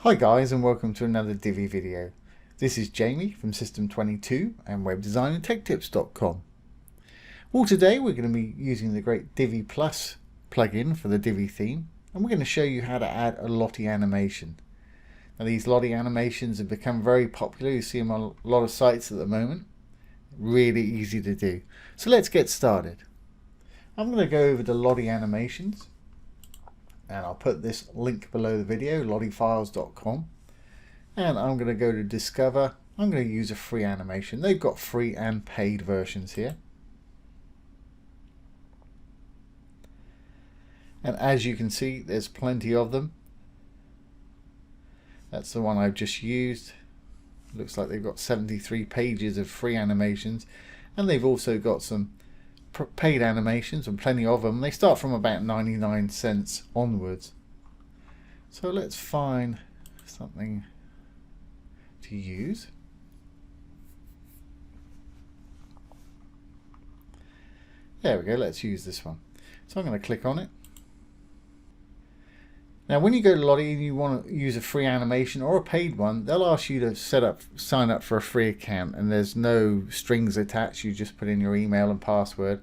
Hi guys, and welcome to another Divi video. This is Jamie from System22 and webdesignandtechtips.com. Well, today we're going to be using the great Divi Plus plugin for the Divi theme, and we're going to show you how to add a Lottie animation. Now, these Lottie animations have become very popular. You see them on a lot of sites at the moment. Really easy to do. So let's get started. I'm going to go over to Lottie animations. And I'll put this link below the video, lottiefiles.com, and I'm going to go to discover. I'm going to use a free animation. They've got free and paid versions here, and as you can see, there's plenty of them. That's the one I've just used. Looks like they've got 73 pages of free animations, and they've also got some paid animations, and plenty of them. They start from about 99 cents onwards. So let's find something to use. There we go, let's use this one. So I'm going to click on it. Now when you go to Lottie and you want to use a free animation or a paid one, they'll ask you to sign up for a free account, and there's no strings attached. You just put in your email and password.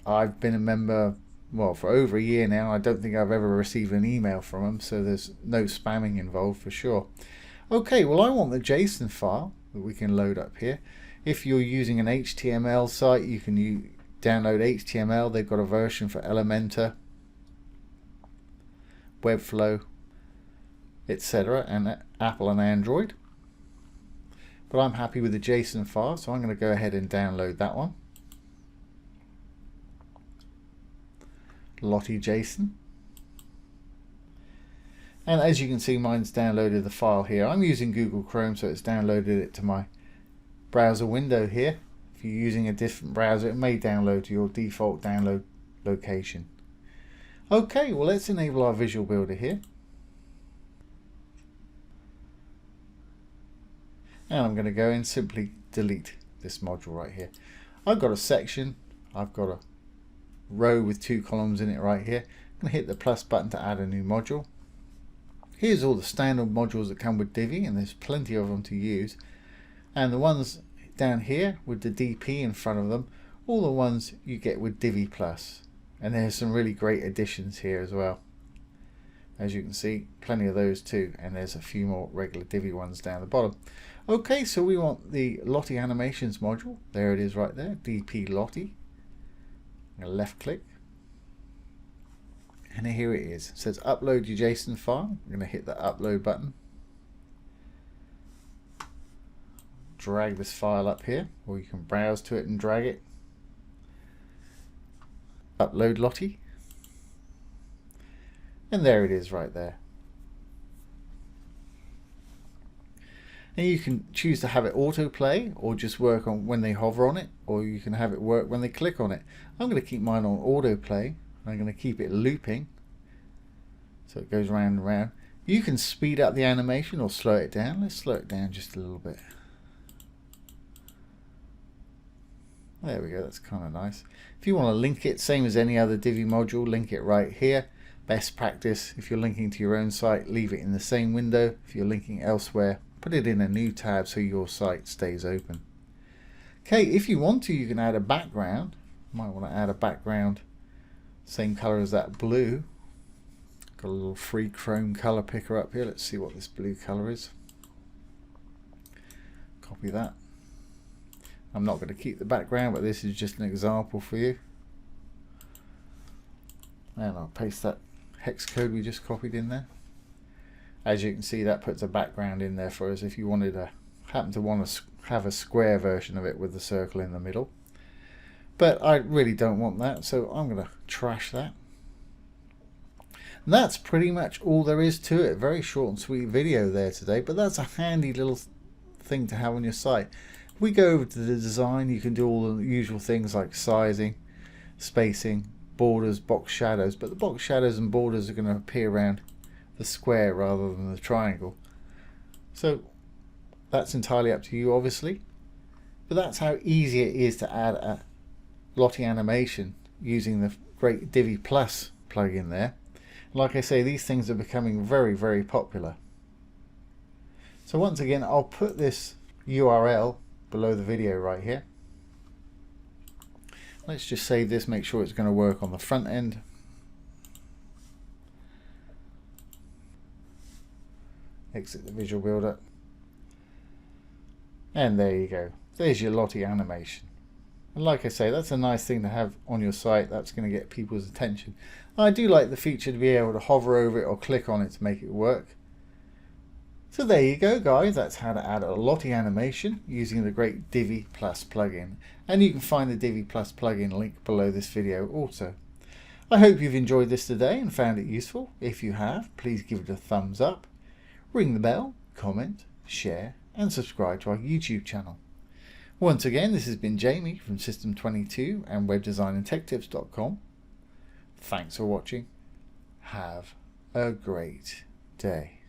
I've been a member, well, for over a year now. I don't think I've ever received an email from them, so there's no spamming involved for sure. Okay, well, I want the JSON file that we can load up here. If you're using an HTML site, you can download HTML. They've got a version for Elementor, Webflow, etc., and Apple and Android. But I'm happy with the JSON file, so I'm going to go ahead and download that one. Lottie JSON. And as you can see, mine's downloaded the file here. I'm using Google Chrome, so it's downloaded it to my browser window here. If you're using a different browser, it may download to your default download location. Okay, well, let's enable our visual builder here. And I'm going to go and simply delete this module right here. I've got a section, I've got a row with 2 columns in it right here. I'm going to hit the plus button to add a new module. Here's all the standard modules that come with Divi, and there's plenty of them to use. And the ones down here with the DP in front of them, all the ones you get with Divi Plus. And there's some really great additions here as well. As you can see, plenty of those too, and there's a few more regular Divi ones down the bottom. Okay, so we want the Lottie animations module. There it is right there, DP Lottie. I'm going to left click, and here it is. It says upload your JSON file. I'm going to hit the upload button, drag this file up here, or you can browse to it and drag it. Upload Lottie, and there it is right there. And you can choose to have it autoplay or just work on when they hover on it, or you can have it work when they click on it. I'm going to keep mine on autoplay. I'm going to keep it looping so it goes round and round. You can speed up the animation or slow it down. Let's slow it down just a little bit. There we go, that's kind of nice. If you want to link it, same as any other Divi module, link it right here. Best practice, if you're linking to your own site, leave it in the same window. If you're linking elsewhere, put it in a new tab so your site stays open. Okay, if you want to, you can add a background. You might want to add a background same color as that blue. Got a little free Chrome color picker up here. Let's see what this blue color is. Copy that. I'm not going to keep the background, but this is just an example for you. And I'll paste that hex code we just copied in there. As you can see, that puts a background in there for us if you wanted to happen to want to have a square version of it with the circle in the middle. But I really don't want that, so I'm going to trash that. And that's pretty much all there is to it. Very short and sweet video there today, but that's a handy little thing to have on your site. If we go over to the design, you can do all the usual things like sizing, spacing, borders, box shadows, but the box shadows and borders are going to appear around the square rather than the triangle. So that's entirely up to you, obviously, but that's how easy it is to add a Lottie animation using the great Divi Plus plugin there. Like I say, these things are becoming very, very popular. So once again, I'll put this URL below the video right here. Let's just save this, make sure it's going to work on the front end. Exit the visual builder. And there you go. There's your Lottie animation. And like I say, that's a nice thing to have on your site. That's going to get people's attention. I do like the feature to be able to hover over it or click on it to make it work. So there you go, guys. That's how to add a Lottie animation using the great Divi Plus plugin. And you can find the Divi Plus plugin link below this video also. I hope you've enjoyed this today and found it useful. If you have, please give it a thumbs up, ring the bell, comment, share, and subscribe to our YouTube channel. Once again, this has been Jamie from System22 and webdesignandtechtips.com. Thanks for watching. Have a great day.